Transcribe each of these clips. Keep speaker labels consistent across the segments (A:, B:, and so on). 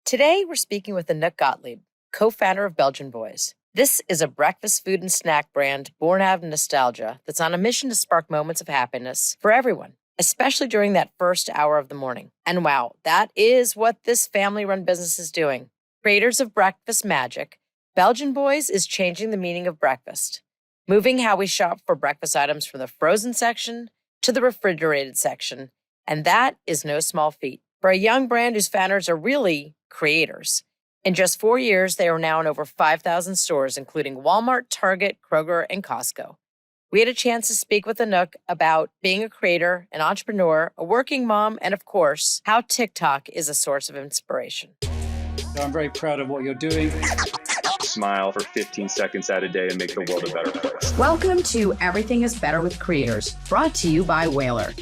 A: Today, we're speaking with Anouck Gotlib, co-founder of Belgian Boys. This is a breakfast food and snack brand born out of nostalgia that's on a mission to spark moments of happiness for everyone, especially during that first hour of the morning. And wow, that is what this family-run business is doing. Creators of breakfast magic, Belgian Boys is changing the meaning of breakfast, moving how we shop for breakfast items from the frozen section to the refrigerated section. And that is no small feat. For a young brand whose founders are really creators. In just 4 years, they are now in over 5,000 stores, including Walmart, Target, Kroger, and Costco. We had a chance to speak with Anouck about being a creator, an entrepreneur, a working mom, and of course, how TikTok is a source of inspiration.
B: So I'm very proud of what you're doing.
C: Smile for 15 seconds out a day and make the world a better place.
D: Welcome to Everything is Better with Creators, brought to you by Whalar.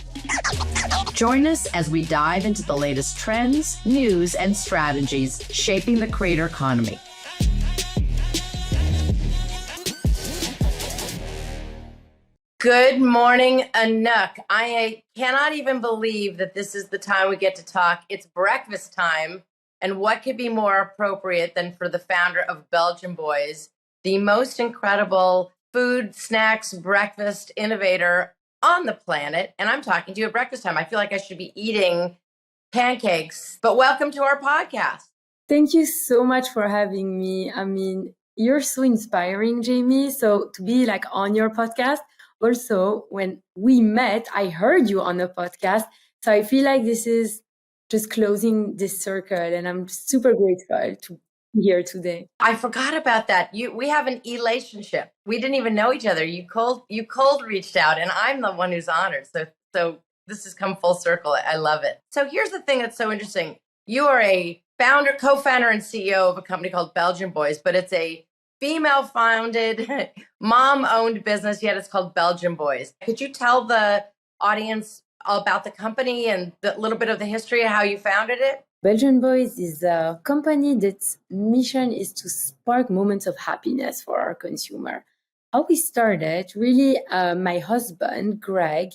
D: Join us as we dive into the latest trends, news, and strategies shaping the creator economy.
E: Good morning, Anouck. I cannot even believe that this is the time we get to talk. It's breakfast time, and what could be more appropriate than for the founder of Belgian Boys, the most incredible food, snacks, breakfast innovator on the planet. And I'm talking to you at breakfast time. I feel like I should be eating pancakes, but welcome to our podcast.
F: Thank you so much for having me. I mean, you're so inspiring, Jamie. So to be like on your podcast, also when we met, I heard you on the podcast. So I feel like this is just closing this circle, and I'm super grateful to be here today.
E: I forgot about that. We have an relationship. We didn't even know each other. You cold reached out, and I'm the one who's honored. So this has come full circle. I love it. So here's the thing that's so interesting. You are a founder, co-founder, and CEO of a company called Belgian Boys, but it's a female-founded, mom-owned business, yet it's called Belgian Boys. Could you tell the audience about the company and a little bit of the history and how you founded it?
F: Belgian Boys is a company that's mission is to spark moments of happiness for our consumer. How we started, really, my husband, Greg,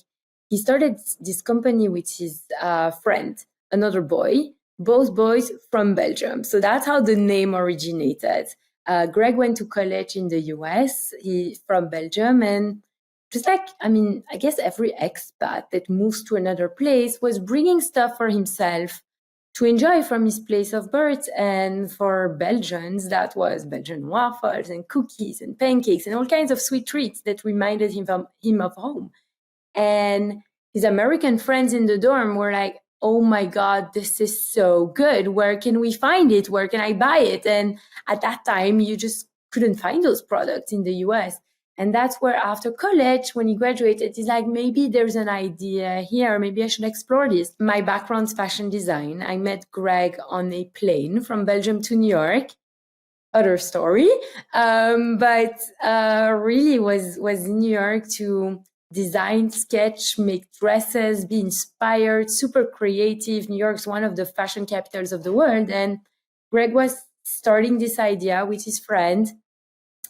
F: he started this company with his friend, another boy, both boys from Belgium. So that's how the name originated. Greg went to college in the US, he's from Belgium, and just like, I guess every expat that moves to another place was bringing stuff for himself to enjoy from his place of birth. And for Belgians, that was Belgian waffles and cookies and pancakes and all kinds of sweet treats that reminded him of home. And his American friends in the dorm were like, oh my God, this is so good. Where can we find it? Where can I buy it? And at that time, you just couldn't find those products in the US. And that's where after college, when he graduated, he's like, maybe there's an idea here. Maybe I should explore this. My background's fashion design. I met Greg on a plane from Belgium to New York. Other story. But really was in New York to design, sketch, make dresses, be inspired, super creative. New York's one of the fashion capitals of the world. And Greg was starting this idea with his friend.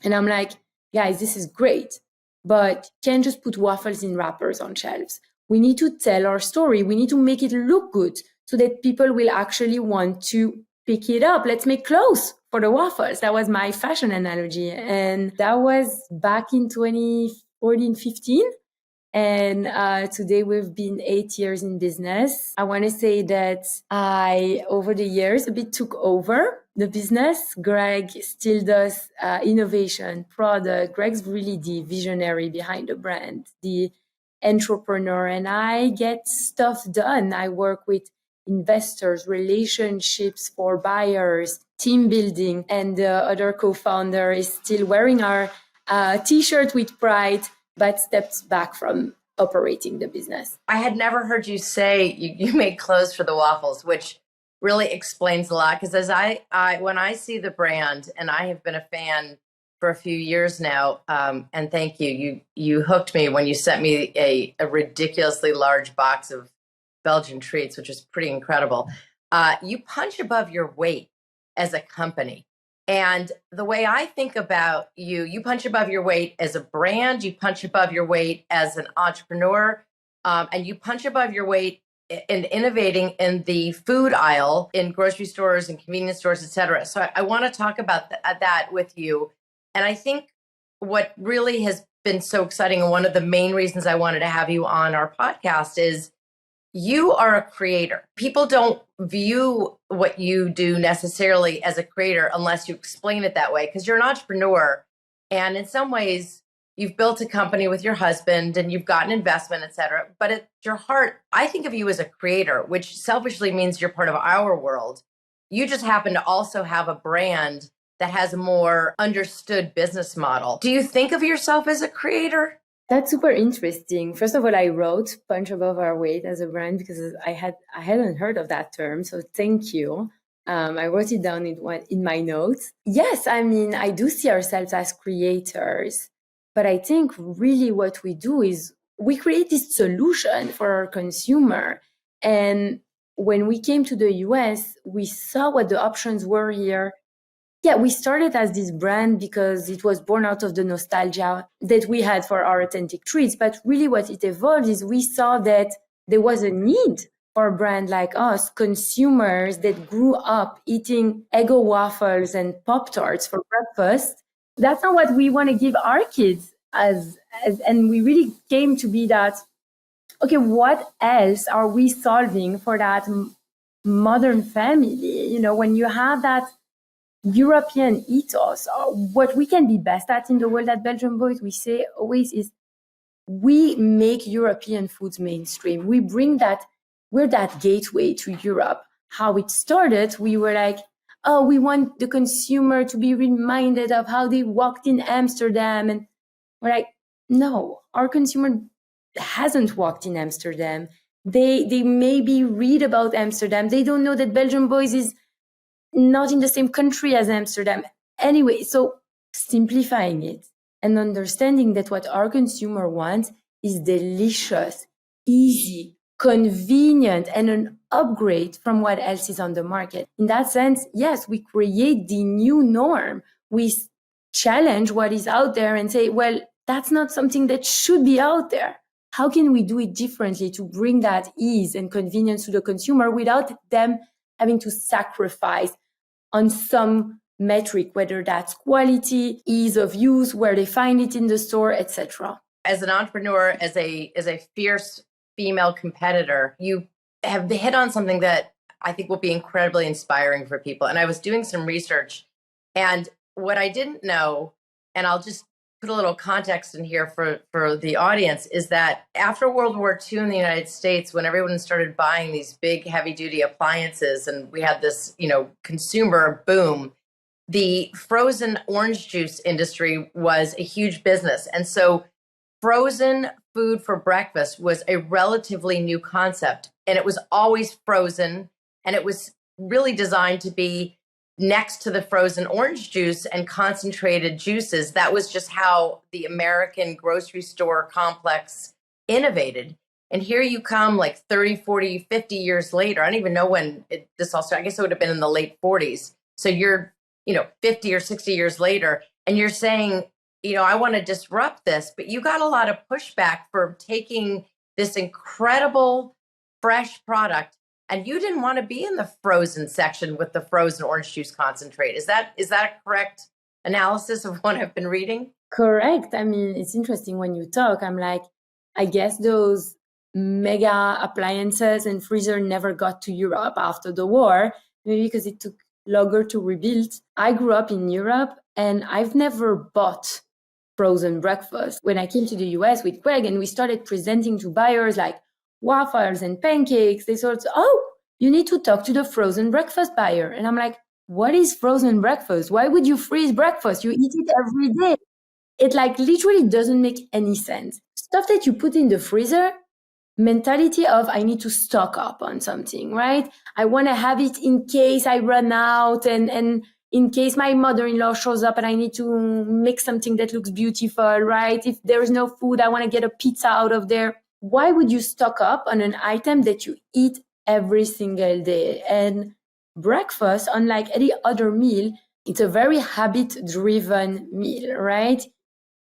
F: And I'm like, guys, this is great, but can't just put waffles in wrappers on shelves. We need to tell our story. We need to make it look good so that people will actually want to pick it up. Let's make clothes for the waffles. That was my fashion analogy. And that was back in 2014, 15. And today we've been 8 years in business. I want to say that I, over the years, a bit took over the business. Greg still does innovation, product. Greg's really the visionary behind the brand, the entrepreneur, and I get stuff done. I work with investors, relationships for buyers, team building, and the other co-founder is still wearing our t-shirt with pride, but steps back from operating the business.
E: I had never heard you say you made clothes for the waffles, which really explains a lot. Because as I when I see the brand, and I have been a fan for a few years now, and thank you, you hooked me when you sent me a ridiculously large box of Belgian treats, which is pretty incredible. You punch above your weight as a company. And the way I think about you punch above your weight as a brand, you punch above your weight as an entrepreneur, and you punch above your weight and innovating in the food aisle in grocery stores and convenience stores, et cetera. So I want to talk about that with you. And I think what really has been so exciting, and one of the main reasons I wanted to have you on our podcast, is you are a creator. People don't view what you do necessarily as a creator unless you explain it that way, because you're an entrepreneur. And in some ways, you've built a company with your husband and you've got an investment, et cetera. But at your heart, I think of you as a creator, which selfishly means you're part of our world. You just happen to also have a brand that has a more understood business model. Do you think of yourself as a creator?
F: That's super interesting. First of all, I wrote Punch Above Our Weight as a brand because I hadn't heard of that term. So thank you. I wrote it down in my notes. Yes, I mean, I do see ourselves as creators, but I think really what we do is we create this solution for our consumer. And when we came to the US, we saw what the options were here. Yeah, we started as this brand because it was born out of the nostalgia that we had for our authentic treats. But really what it evolved is we saw that there was a need for a brand like us, consumers that grew up eating Eggo waffles and Pop-Tarts for breakfast. That's not what we want to give our kids and we really came to be that, okay, what else are we solving for that modern family? You know, when you have that European ethos, what we can be best at in the world at Belgian Boys, we say always is we make European foods mainstream. We bring that, we're that gateway to Europe. How it started, we were like, oh, we want the consumer to be reminded of how they walked in Amsterdam. And we're like, no, our consumer hasn't walked in Amsterdam. They maybe read about Amsterdam. They don't know that Belgian Boys is not in the same country as Amsterdam. Anyway, so simplifying it and understanding that what our consumer wants is delicious, easy, convenient, and an upgrade from what else is on the market. In that sense, yes, we create the new norm. We challenge what is out there and say, well, that's not something that should be out there. How can we do it differently to bring that ease and convenience to the consumer without them having to sacrifice on some metric, whether that's quality, ease of use, where they find it in the store, etc.
E: As an entrepreneur, as a fierce female competitor, you have hit on something that I think will be incredibly inspiring for people. And I was doing some research, and what I didn't know, and I'll just put a little context in here for the audience, is that after World War II in the United States, when everyone started buying these big heavy duty appliances and we had this, consumer boom, the frozen orange juice industry was a huge business. And so frozen food for breakfast was a relatively new concept, and it was always frozen, and it was really designed to be next to the frozen orange juice and concentrated juices. That was just how the American grocery store complex innovated. And here you come like 30, 40, 50 years later. I don't even know when this all started. I guess it would have been in the late 40s. So you're, 50 or 60 years later, and you're saying, I want to disrupt this, but you got a lot of pushback for taking this incredible fresh product, and you didn't want to be in the frozen section with the frozen orange juice concentrate. Is that a correct analysis of what I've been reading?
F: Correct. I mean, it's interesting when you talk, I'm like, I guess those mega appliances and freezer never got to Europe after the war, maybe because it took longer to rebuild. I grew up in Europe and I've never bought frozen breakfast. When I came to the US with Greg and we started presenting to buyers like waffles and pancakes, they sort of, oh, you need to talk to the frozen breakfast buyer. And I'm like, what is frozen breakfast? Why would you freeze breakfast? You eat it every day. It literally doesn't make any sense. Stuff that you put in the freezer, mentality of I need to stock up on something, right? I want to have it in case I run out and in case my mother-in-law shows up and I need to make something that looks beautiful, right? If there's no food, I want to get a pizza out of there. Why would you stock up on an item that you eat every single day? And breakfast, unlike any other meal, it's a very habit-driven meal, right?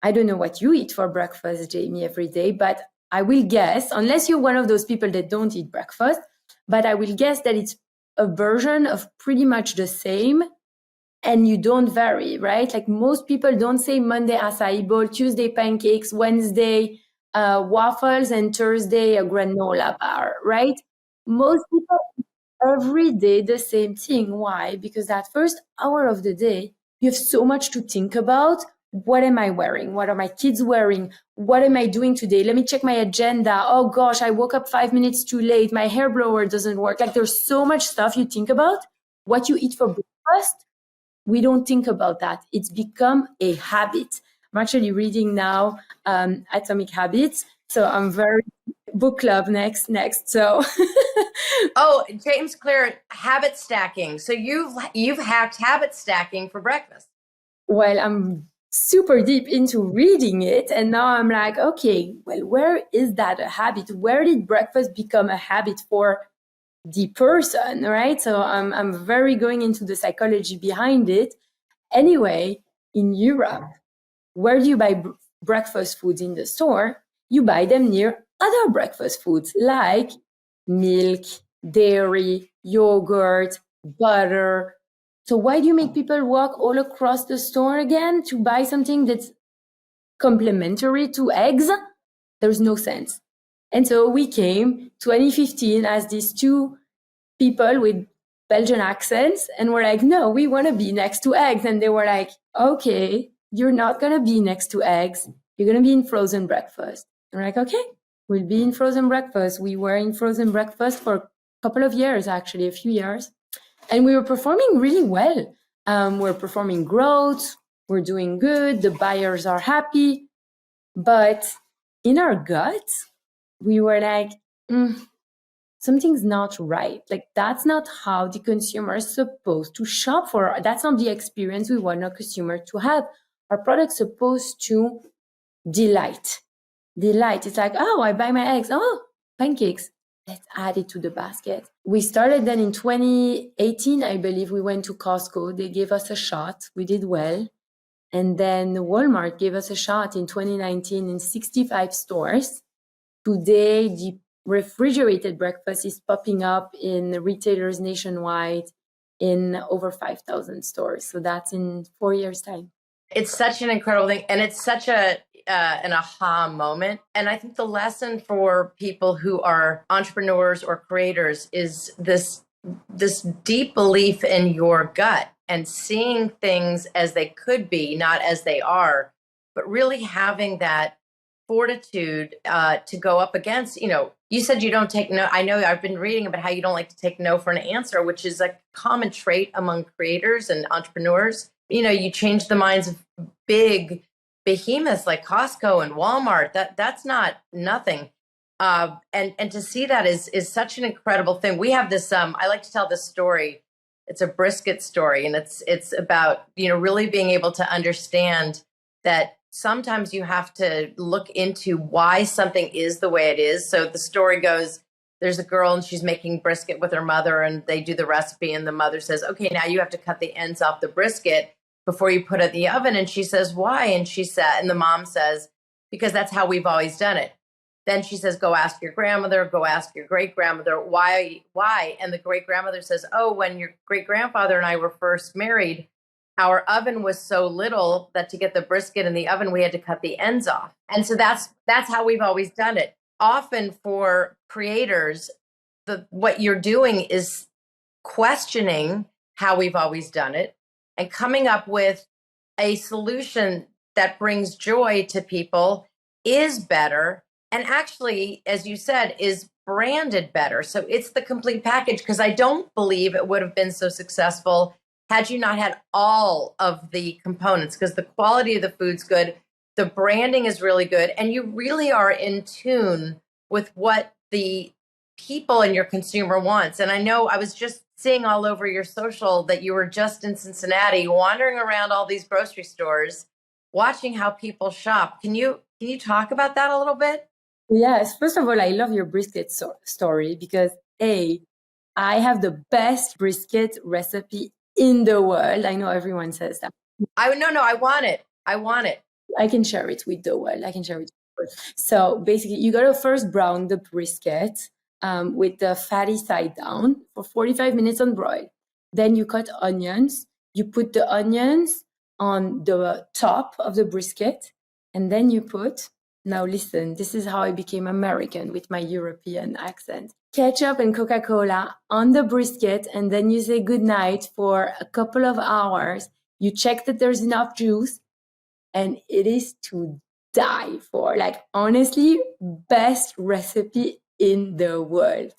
F: I don't know what you eat for breakfast, Jamie, every day, but I will guess, unless you're one of those people that don't eat breakfast, but I will guess that it's a version of pretty much the same, and you don't vary, right? Like most people don't say Monday acai bowl, Tuesday pancakes, Wednesday waffles, and Thursday a granola bar, right? Most people eat every day the same thing. Why? Because that first hour of the day, you have so much to think about. What am I wearing? What are my kids wearing? What am I doing today? Let me check my agenda. Oh gosh, I woke up 5 minutes too late. My hair blower doesn't work. Like there's so much stuff you think about. What you eat for breakfast, we don't think about that. It's become a habit. I'm actually reading now Atomic Habits. So I'm very book club next. So
E: Oh, James Clear, habit stacking. So you've hacked habit stacking for breakfast.
F: well, I'm super deep into reading it, and now I'm like, okay, well, where is that a habit? Where did breakfast become a habit for the person, right? So I'm very going into the psychology behind it. Anyway, in Europe, where do you buy breakfast foods in the store? You buy them near other breakfast foods like milk, dairy, yogurt, butter. So why do you make people walk all across the store again to buy something that's complementary to eggs? There's no sense. And so we came 2015 as these two people with Belgian accents, and we're like, no, we want to be next to eggs. And they were like, okay, you're not going to be next to eggs. You're going to be in frozen breakfast. And we're like, okay, we'll be in frozen breakfast. We were in frozen breakfast for a couple of years, actually, a few years. And we were performing really well. We're performing growth. We're doing good. The buyers are happy. But in our gut, we were like, something's not right. Like that's not how the consumer is supposed to shop for. That's not the experience we want our consumer to have. Our product's supposed to delight. It's like, oh, I buy my eggs. Oh, pancakes. Let's add it to the basket. We started then in 2018, I believe. We went to Costco. They gave us a shot. We did well. And then Walmart gave us a shot in 2019 in 65 stores. Today, the refrigerated breakfast is popping up in retailers nationwide in over 5,000 stores. So that's in 4 years' time.
E: It's such an incredible thing. And it's such an aha moment. And I think the lesson for people who are entrepreneurs or creators is this deep belief in your gut and seeing things as they could be, not as they are, but really having that fortitude to go up against, you said you don't take no. I know I've been reading about how you don't like to take no for an answer, which is a common trait among creators and entrepreneurs. You change the minds of big behemoths like Costco and Walmart. That's not nothing. And to see that is such an incredible thing. We have this, I like to tell this story. It's a brisket story, and it's about, really being able to understand that sometimes you have to look into why something is the way it is. So the story goes, there's a girl and she's making brisket with her mother, and they do the recipe, and the mother says, okay, now you have to cut the ends off the brisket before you put it in the oven. And she says, why? And the mom says, because that's how we've always done it. Then she says, go ask your grandmother, go ask your great-grandmother, why? And the great-grandmother says, oh, when your great-grandfather and I were first married, our oven was so little that to get the brisket in the oven, we had to cut the ends off. And so that's how we've always done it. Often for creators, what you're doing is questioning how we've always done it and coming up with a solution that brings joy to people, is better, and actually, as you said, is branded better. So it's the complete package, because I don't believe it would have been so successful had you not had all of the components, because the quality of the food's good, the branding is really good, and you really are in tune with what the people and your consumer wants. And I know I was just seeing all over your social that you were just in Cincinnati, wandering around all these grocery stores, watching how people shop. Can you talk about that a little bit?
F: Yes. First of all, I love your brisket story because I have the best brisket recipe in the world. I know everyone says that.
E: I want it.
F: I can share it with the world. I can share it So basically, you gotta first brown the brisket with the fatty side down for 45 minutes on broil. Then you cut onions. You put the onions on the top of the brisket, and then you put, now listen, this is how I became American with my European accent, ketchup and Coca-Cola on the brisket, and then you say goodnight for a couple of hours. You check that there's enough juice, and it is to die for. Like, honestly, best recipe in the world.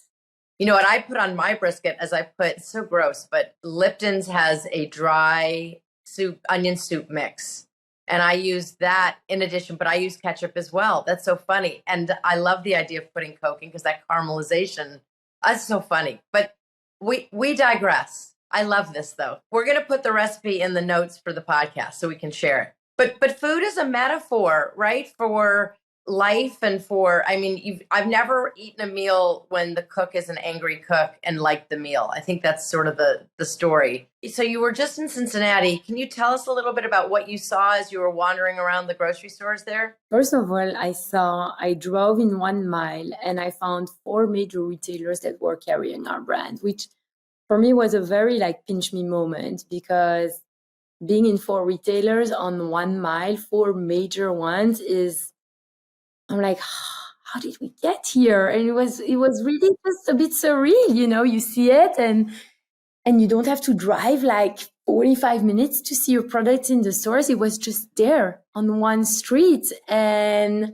E: You know what I put on my brisket as I put, it's so gross, but Lipton's has a dry soup, onion soup mix. And I use that in addition, but I use ketchup as well. That's so funny. And I love the idea of putting Coke in because that caramelization, that's so funny. But we digress. I love this though. We're going to put the recipe in the notes for the podcast so we can share it. But food is a metaphor, right? For life and for, I mean, I've never eaten a meal when the cook is an angry cook and liked the meal. I think that's sort of the story. So you were just in Cincinnati. Can you tell us a little bit about what you saw as you were wandering around the grocery stores there?
F: First of all, I drove in 1 mile and I found 4 major retailers that were carrying our brand, which for me was a very like pinch me moment, because being in 4 retailers on 1 mile, 4 major ones I'm like, how did we get here? And it was really just a bit surreal, you know, you see it and you don't have to drive like 45 minutes to see your products in the stores. It was just there on one street and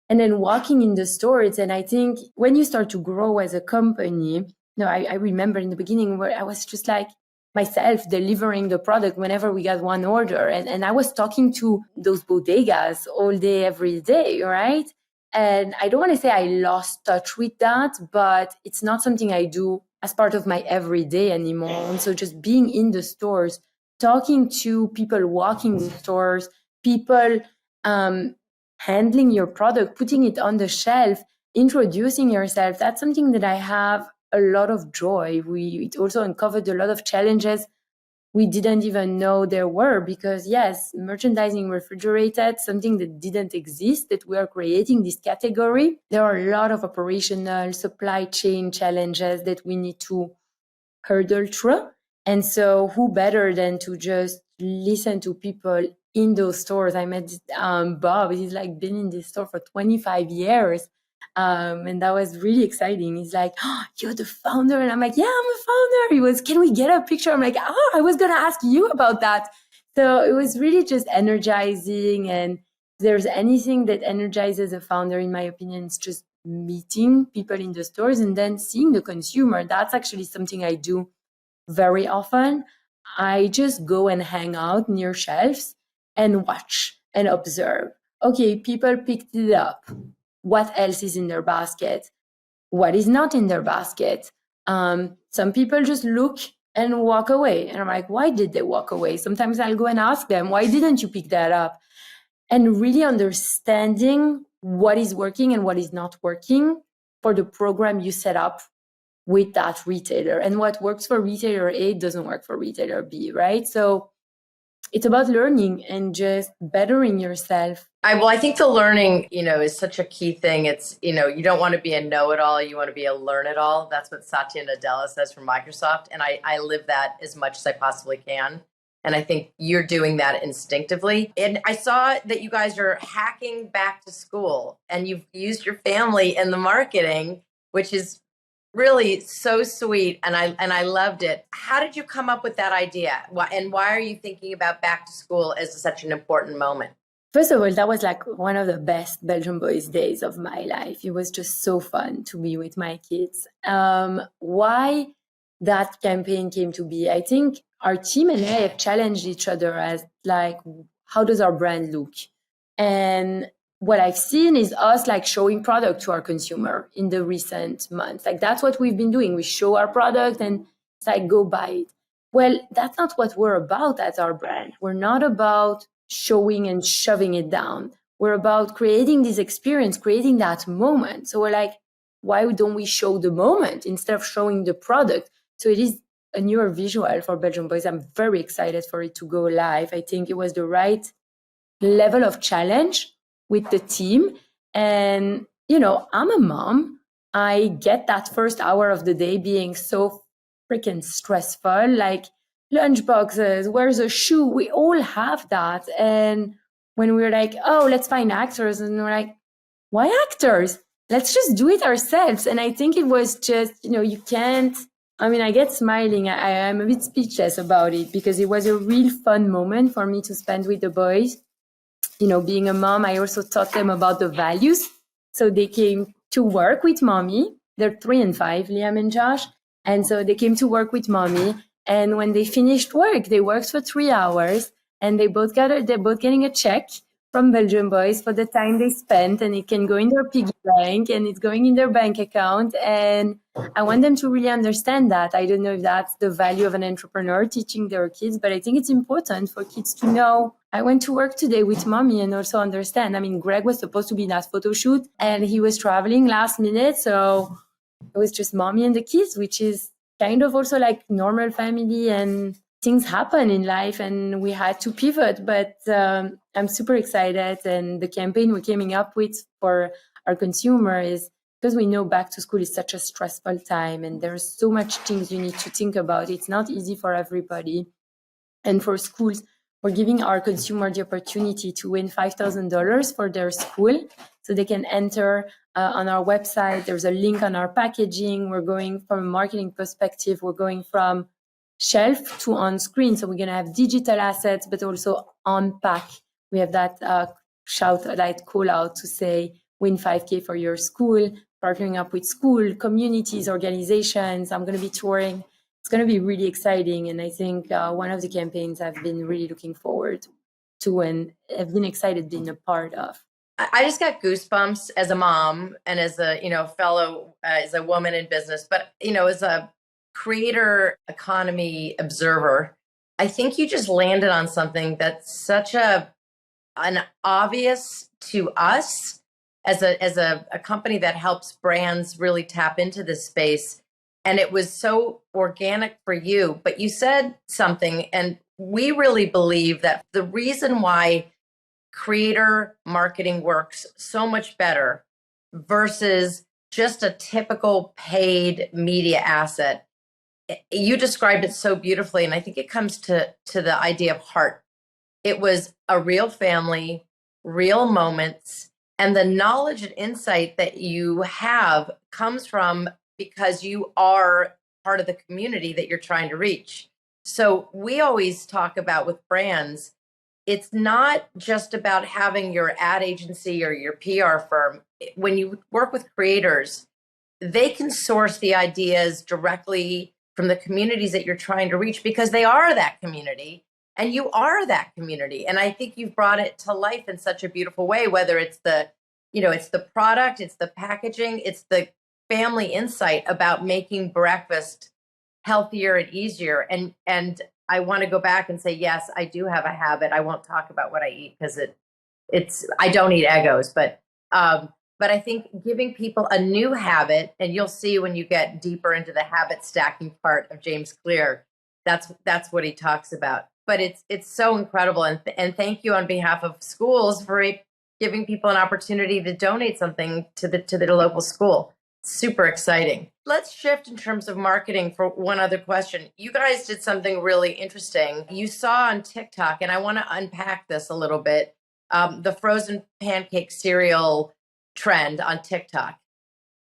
F: then walking in the stores. And I think when you start to grow as a company, I remember in the beginning where I was just like myself delivering the product whenever we got one order. And I was talking to those bodegas all day, every day, right? And I don't want to say I lost touch with that, but it's not something I do as part of my everyday anymore. And so just being in the stores, talking to people walking the stores, people handling your product, putting it on the shelf, introducing yourself, that's something that I have a lot of joy. It also uncovered a lot of challenges we didn't even know there were, because yes, merchandising refrigerated, something that didn't exist, that we are creating this category. There are a lot of operational supply chain challenges that we need to hurdle through. And so who better than to just listen to people in those stores? I met Bob, he's like been in this store for 25 years. And that was really exciting. He's like, oh, you're the founder. And I'm like, yeah, I'm a founder. He was, can we get a picture? I'm like, oh, I was going to ask you about that. So it was really just energizing. And if there's anything that energizes a founder, in my opinion, it's just meeting people in the stores and then seeing the consumer. That's actually something I do very often. I just go and hang out near shelves and watch and observe. Okay, people picked it up. What else is in their basket? What is not in their basket? Some people just look and walk away. And I'm like, why did they walk away? Sometimes I'll go and ask them, why didn't you pick that up? And really understanding what is working and what is not working for the program you set up with that retailer. And what works for retailer A doesn't work for retailer B, right? So it's about learning and just bettering yourself.
E: I think the learning, is such a key thing. It's, you don't want to be a know-it-all. You want to be a learn-it-all. That's what Satya Nadella says from Microsoft. And I live that as much as I possibly can. And I think you're doing that instinctively. And I saw that you guys are hacking back to school and you've used your family in the marketing, which is really so sweet. And I loved it. How did you come up with that idea? And why are you thinking about back to school as such an important moment?
F: First of all, that was like one of the best Belgian Boys days of my life. It was just so fun to be with my kids. Why that campaign came to be, I think our team and I have challenged each other as like, how does our brand look? And what I've seen is us like showing product to our consumer in the recent months. Like that's what we've been doing. We show our product and it's like, go buy it. Well, that's not what we're about as our brand. We're not about showing and shoving it down. We're about creating this experience, creating that moment. So we're like, why don't we show the moment instead of showing the product? So it is a newer visual for Belgian Boys. I'm very excited for it to go live. I think it was the right level of challenge with the team. And, I'm a mom. I get that first hour of the day being so freaking stressful, like lunch boxes, where's a shoe? We all have that. And when we're like, oh, let's find actors, and we're like, why actors? Let's just do it ourselves. And I think it was just, you can't, I get smiling. I'm a bit speechless about it because it was a real fun moment for me to spend with the boys. Being a mom, I also taught them about the values. So they came to work with mommy. They're 3 and 5, Liam and Josh. And so they came to work with mommy. And when they finished work, they worked for 3 hours and they're both getting a check from Belgian Boys for the time they spent, and it can go in their piggy bank and it's going in their bank account. And I want them to really understand that. I don't know if that's the value of an entrepreneur teaching their kids, but I think it's important for kids to know, I went to work today with mommy, and also understand. Greg was supposed to be in that photo shoot and he was traveling last minute. So it was just mommy and the kids, which is kind of also like normal family, and things happen in life and we had to pivot. But I'm super excited. And the campaign we're coming up with for our consumer is because we know back to school is such a stressful time and there's so much things you need to think about. It's not easy for everybody. And for schools, we're giving our consumer the opportunity to win $5,000 for their school. So they can enter on our website. There's a link on our packaging. We're going from a marketing perspective. We're going from shelf to on screen. So we're going to have digital assets, but also on pack. We have that call out to say, win 5K for your school, partnering up with school, communities, organizations. I'm going to be touring. It's going to be really exciting. And I think one of the campaigns I've been really looking forward to and have been excited being a part of.
E: I just got goosebumps as a mom and as a, fellow, as a woman in business, but, as a creator economy observer, I think you just landed on something that's such an obvious to us as a company that helps brands really tap into this space. And it was so organic for you, but you said something, and we really believe that the reason why creator marketing works so much better versus just a typical paid media asset. You described it so beautifully, and I think it comes to the idea of heart. It was a real family, real moments, and the knowledge and insight that you have comes from because you are part of the community that you're trying to reach. So we always talk about with brands, it's not just about having your ad agency or your PR firm. When you work with creators, they can source the ideas directly from the communities that you're trying to reach because they are that community and you are that community. And I think you've brought it to life in such a beautiful way, whether it's it's the product, it's the packaging, it's the family insight about making breakfast healthier and easier. And I want to go back and say, yes, I do have a habit. I won't talk about what I eat because I don't eat Eggos, but I think giving people a new habit, and you'll see when you get deeper into the habit stacking part of James Clear, that's what he talks about. But it's so incredible, and thank you on behalf of schools for giving people an opportunity to donate something to the local school. Super exciting. Let's shift in terms of marketing for one other question. You guys did something really interesting. You saw on TikTok, and I want to unpack this a little bit, the frozen pancake cereal trend on TikTok.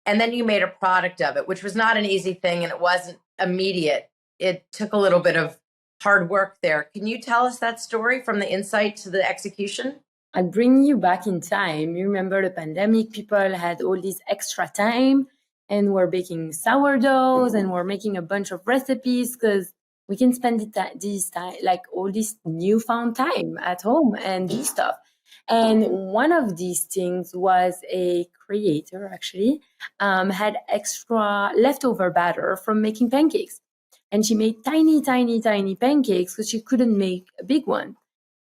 E: And then you made a product of it, which was not an easy thing, and it wasn't immediate. It took a little bit of hard work there. Can you tell us that story from the insight to the execution?
F: I'll bring you back in time. You remember the pandemic, people had all this extra time and we're baking sourdoughs and we're making a bunch of recipes because we can spend this time, like all this newfound time at home and do stuff. And one of these things was a creator actually had extra leftover batter from making pancakes. And she made tiny, tiny, tiny pancakes because she couldn't make a big one.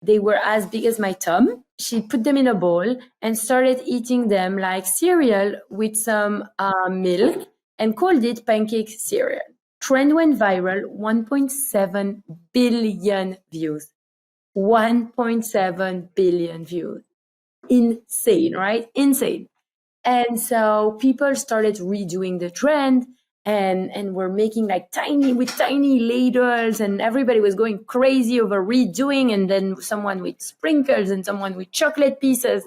F: They were as big as my thumb. She put them in a bowl and started eating them like cereal with some milk and called it pancake cereal. Trend went viral, 1.7 billion views. 1.7 billion views. insane, right? Insane. And so people started redoing the trend and were making like tiny ladles, and everybody was going crazy over redoing, and then someone with sprinkles and someone with chocolate pieces.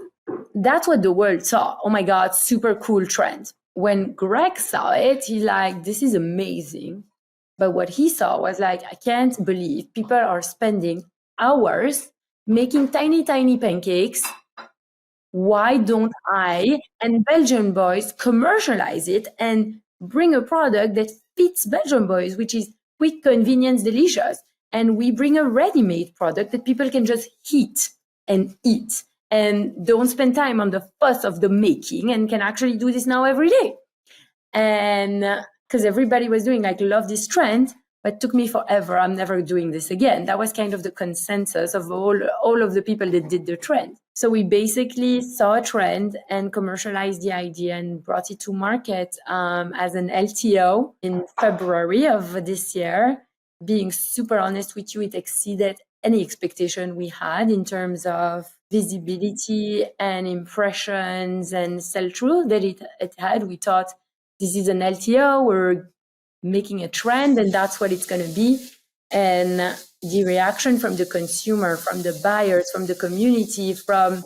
F: That's what the world saw. Oh my God, super cool trend. When Greg saw it, he's like, this is amazing. But what he saw was like, I can't believe people are spending hours making tiny pancakes. Why don't I and Belgian Boys commercialize it and bring a product that fits Belgian Boys, which is quick, convenience, delicious? And we bring a ready-made product that people can just heat and eat and don't spend time on the fuss of the making and can actually do this now every day. And because everybody was doing like, love this trend, but it took me forever. I'm never doing this again. That was kind of the consensus of all of the people that did the trend. So we basically saw a trend and commercialized the idea and brought it to market as an LTO in February of this year. Being super honest with you, it exceeded any expectation we had in terms of visibility and impressions and sell-through that it had. We thought, this is an LTO, we're making a trend, and that's what it's going to be. And the reaction from the consumer, from the buyers, from the community, from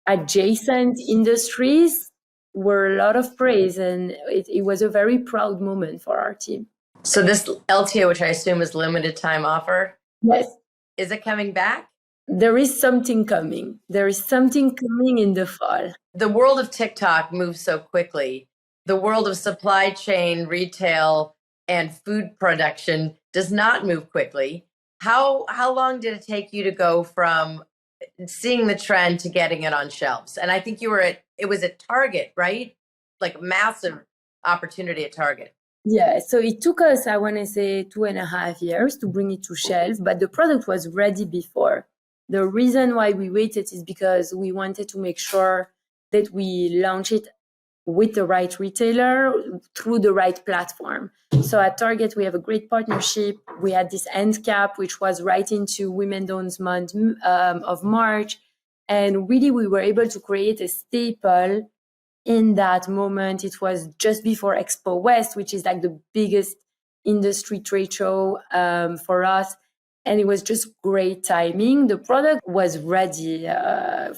F: adjacent industries were a lot of praise. And it was a very proud moment for our team.
E: So this LTO, which I assume is limited time offer.
F: Yes.
E: Is it coming back?
F: There is something coming. There is something coming in the fall.
E: The world of TikTok moves so quickly. The world of supply chain, retail, and food production does not move quickly. How long did it take you to go from seeing the trend to getting it on shelves? And I think it was at Target, right? Like massive opportunity at Target.
F: Yeah, so it took us, I want to say, 2.5 years to bring it to shelf, but the product was ready before. The reason why we waited is because we wanted to make sure that we launch it with the right retailer through the right platform. So at Target, we have a great partnership. We had this end cap, which was right into Women's Month of March. And really, we were able to create a staple in that moment. It was just before Expo West, which is like the biggest industry trade show for us. And it was just great timing. The product was ready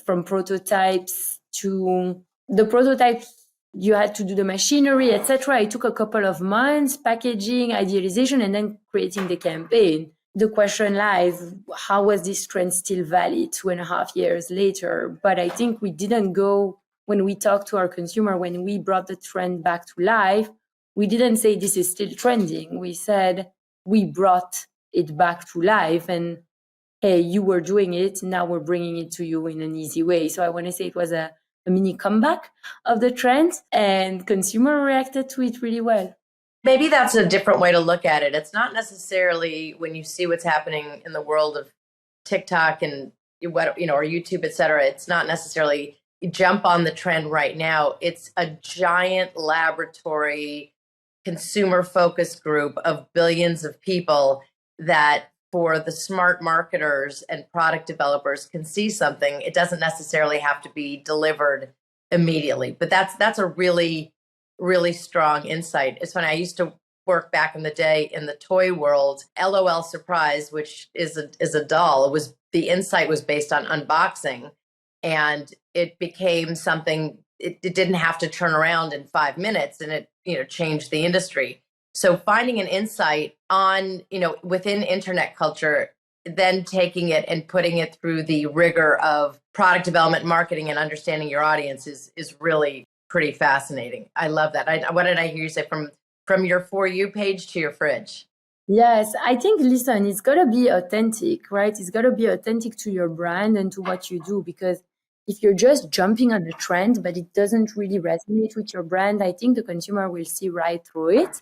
F: from prototypes to the prototypes. You had to do the machinery, etc. It took a couple of months, packaging, idealization, and then creating the campaign. The question lies, how was this trend still valid 2.5 years later? But I think we didn't go, when we talked to our consumer, when we brought the trend back to life, we didn't say this is still trending. We said we brought it back to life and, hey, you were doing it, now we're bringing it to you in an easy way. So I want to say it was a mini comeback of the trend, and consumer reacted to it really well.
E: Maybe that's a different way to look at it. It's not necessarily when you see what's happening in the world of TikTok and or YouTube, et cetera. It's not necessarily jump on the trend right now. It's a giant laboratory, consumer-focused group of billions of people that, for the smart marketers and product developers, can see something. It doesn't necessarily have to be delivered immediately, but that's a really, really strong insight. It's funny. I used to work back in the day in the toy world. LOL Surprise, which is a doll. The insight was based on unboxing, and it became something. It didn't have to turn around in 5 minutes, and it changed the industry. So finding an insight on, within internet culture, then taking it and putting it through the rigor of product development, marketing, and understanding your audience is really pretty fascinating. I love that. What did I hear you say? From your For You page to your fridge?
F: Yes, I think, listen, it's got to be authentic, right? It's got to be authentic to your brand and to what you do, because if you're just jumping on a trend, but it doesn't really resonate with your brand, I think the consumer will see right through it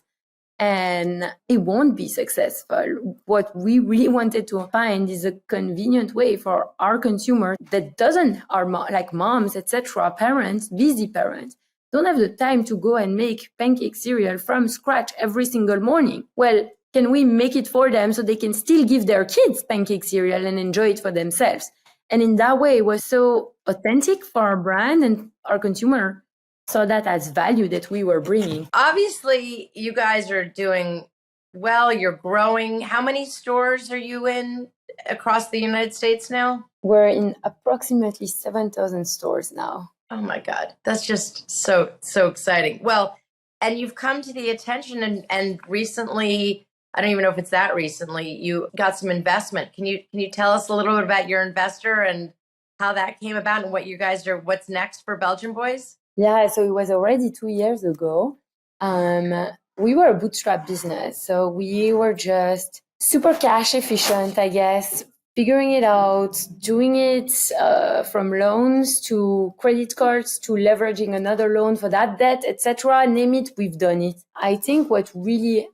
F: and it won't be successful. What we really wanted to find is a convenient way for our consumer that doesn't, like moms, etc., parents, busy parents, don't have the time to go and make pancake cereal from scratch every single morning. Well, can we make it for them so they can still give their kids pancake cereal and enjoy it for themselves? And in that way, it was so authentic for our brand, and our consumer saw that as value that we were bringing.
E: Obviously, you guys are doing well. You're growing. How many stores are you in across the United States now?
F: We're in approximately 7,000 stores now.
E: Oh my God, that's just so exciting. Well, and you've come to the attention, and recently, I don't even know if it's that recently, you got some investment. Can you tell us a little bit about your investor and how that came about and what you guys are, what's next for Belgian Boys?
F: Yeah, so it was already 2 years ago. We were a bootstrap business, so we were just super cash efficient, I guess, figuring it out, doing it from loans to credit cards to leveraging another loan for that debt, etc. Name it, we've done it. I think what really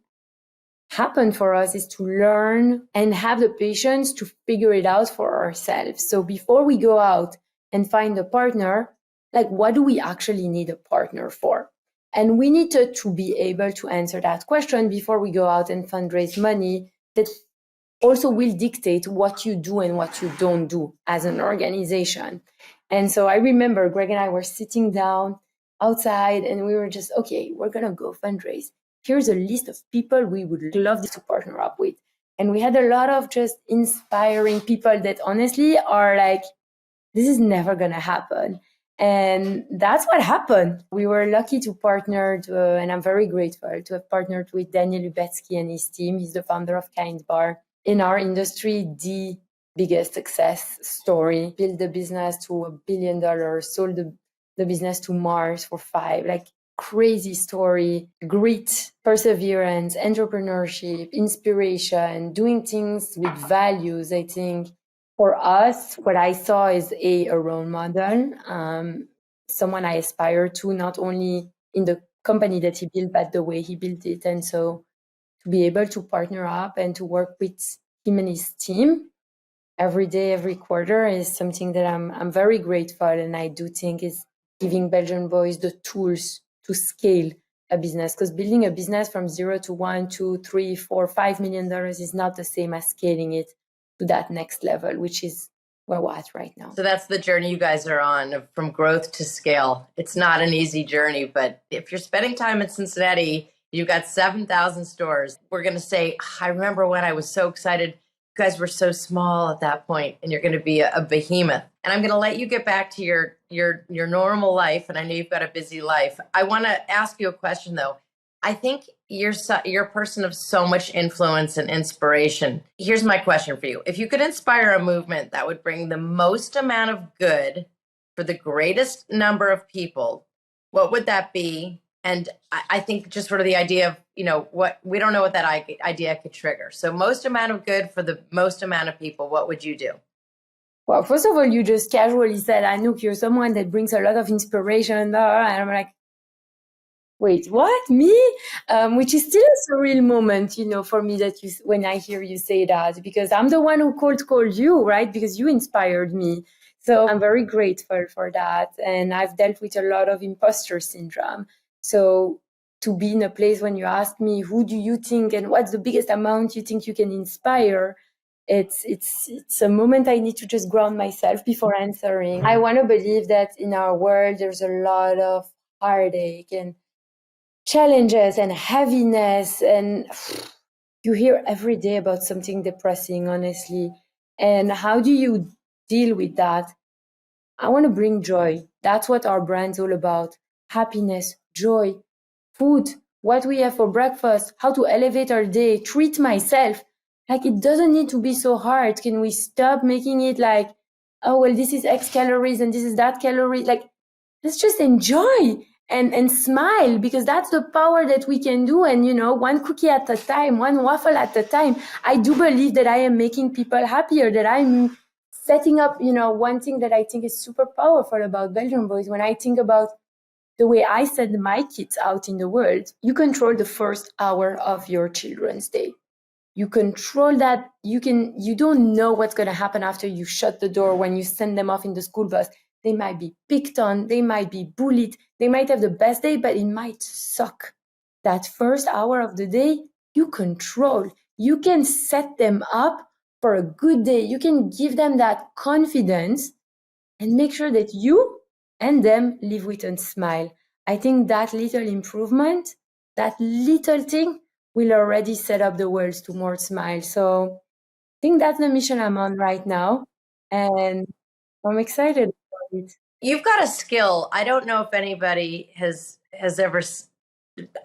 F: happened for us is to learn and have the patience to figure it out for ourselves. So before we go out and find a partner, like, what do we actually need a partner for? And we needed to be able to answer that question before we go out and fundraise money that also will dictate what you do and what you don't do as an organization. And so I remember Greg and I were sitting down outside and we were just, okay, we're going to go fundraise. Here's a list of people we would love to partner up with. And we had a lot of just inspiring people that honestly are like, this is never going to happen. And that's what happened. We were lucky to partner, and I'm very grateful to have partnered with Daniel Lubetsky and his team. He's the founder of Kind Bar. In our industry, the biggest success story. Built the business to $1 billion, sold the business to Mars for 5. Like, crazy story, grit, perseverance, entrepreneurship, inspiration, doing things with values. I think for us, what I saw is a role model, someone I aspire to, not only in the company that he built, but the way he built it. And so to be able to partner up and to work with him and his team every day, every quarter is something that I'm very grateful. And I do think is giving Belgian Boys the tools to scale a business, because building a business from 0 to 1, 2, 3, 4, $5 million is not the same as scaling it to that next level, which is where we're at right now.
E: So that's the journey you guys are on, from growth to scale. It's not an easy journey, but if you're spending time in Cincinnati, you've got 7,000 stores. We're going to say, I remember when I was so excited. You guys were so small at that point, and you're going to be a behemoth. And I'm going to let you get back to your normal life. And I know you've got a busy life. I want to ask you a question, though. I think you're a person of so much influence and inspiration. Here's my question for you. If you could inspire a movement that would bring the most amount of good for the greatest number of people, what would that be? And I think just sort of the idea of, what we don't know what that idea could trigger. So most amount of good for the most amount of people, what would you do?
F: Well, first of all, you just casually said, Anouck, you're someone that brings a lot of inspiration. And I'm like, wait, what? Me? Which is still a surreal moment, for me when I hear you say that, because I'm the one who called you, right? Because you inspired me. So I'm very grateful for that. And I've dealt with a lot of imposter syndrome. So to be in a place when you ask me, who do you think and what's the biggest amount you think you can inspire? It's a moment I need to just ground myself before answering. I want to believe that in our world, there's a lot of heartache and challenges and heaviness, and you hear every day about something depressing, honestly. And how do you deal with that? I want to bring joy. That's what our brand's all about. Happiness, joy, food, what we have for breakfast, how to elevate our day, treat myself. Like, it doesn't need to be so hard. Can we stop making it like, oh, well, this is X calories and this is that calorie? Like, let's just enjoy and smile, because that's the power that we can do. And, one cookie at a time, one waffle at a time. I do believe that I am making people happier, that I'm setting up, one thing that I think is super powerful about Belgian Boys. When I think about the way I send my kids out in the world, you control the first hour of your children's day. You control that. You don't know what's going to happen after you shut the door when you send them off in the school bus. They might be picked on. They might be bullied. They might have the best day, but it might suck. That first hour of the day, you control. You can set them up for a good day. You can give them that confidence and make sure that you and them live with a smile. I think that little improvement, that little thing will already set up the world to more smiles. So I think that's the mission I'm on right now. And I'm excited about it.
E: You've got a skill. I don't know if anybody has ever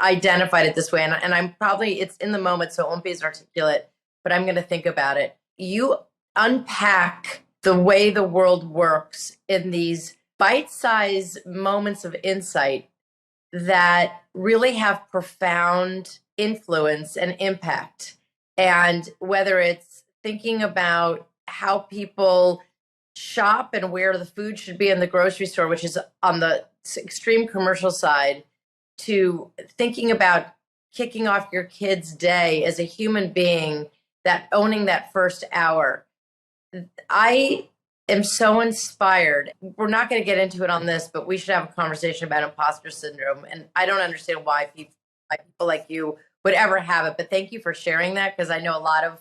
E: identified it this way. And I'm probably, it's in the moment, so it won't be as articulate, but I'm going to think about it. You unpack the way the world works in these bite-sized moments of insight that really have profound influence and impact. And whether it's thinking about how people shop and where the food should be in the grocery store, which is on the extreme commercial side, to thinking about kicking off your kid's day as a human being, that owning that first hour. I am so inspired. We're not going to get into it on this, but we should have a conversation about imposter syndrome. And I don't understand why people like you would ever have it. But thank you for sharing that, because I know a lot of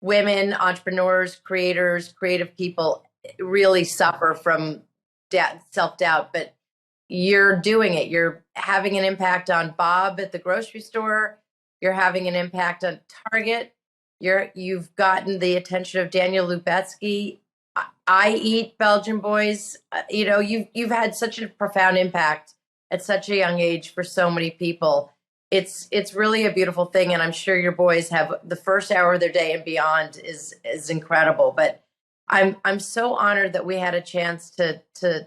E: women, entrepreneurs, creators, creative people really suffer from self-doubt. But you're doing it. You're having an impact on Bob at the grocery store. You're having an impact on Target. You've gotten the attention of Daniel Lubetzky. I eat Belgian Boys. You've had such a profound impact at such a young age for so many people. It's really a beautiful thing, and I'm sure your boys have the first hour of their day and beyond is incredible. But I'm so honored that we had a chance to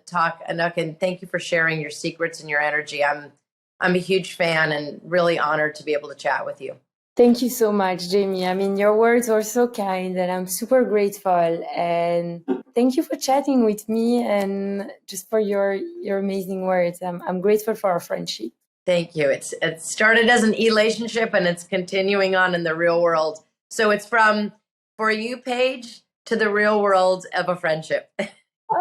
E: talk, Anouck, and thank you for sharing your secrets and your energy. I'm a huge fan and really honored to be able to chat with you.
F: Thank you so much, Jamie. I mean, your words are so kind, and I'm super grateful. And thank you for chatting with me and just for your amazing words. I'm grateful for our friendship.
E: Thank you. It started as an relationship, and it's continuing on in the real world. So it's from For You page to the real world of a friendship.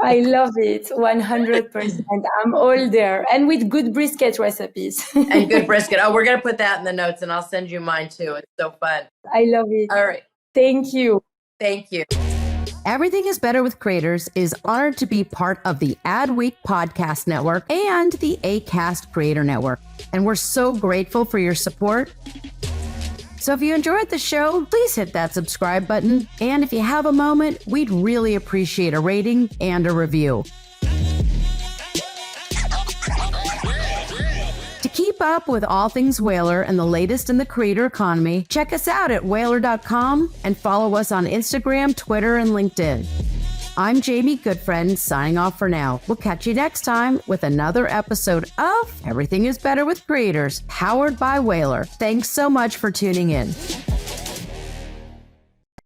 F: I love it. 100%. I'm all there. And with good brisket recipes.
E: And good brisket. Oh, we're going to put that in the notes, and I'll send you mine too. It's so fun.
F: I love it.
E: All right.
F: Thank you.
E: Thank you.
D: Everything is Better with Creators is honored to be part of the Adweek Podcast Network and the Acast Creator Network. And we're so grateful for your support. So if you enjoyed the show, please hit that subscribe button. And if you have a moment, we'd really appreciate a rating and a review. To keep up with all things Whalar and the latest in the creator economy, check us out at whalar.com and follow us on Instagram, Twitter, and LinkedIn. I'm Jamie Goodfriend, signing off for now. We'll catch you next time with another episode of Everything is Better with Creators, powered by Whalar. Thanks so much for tuning in.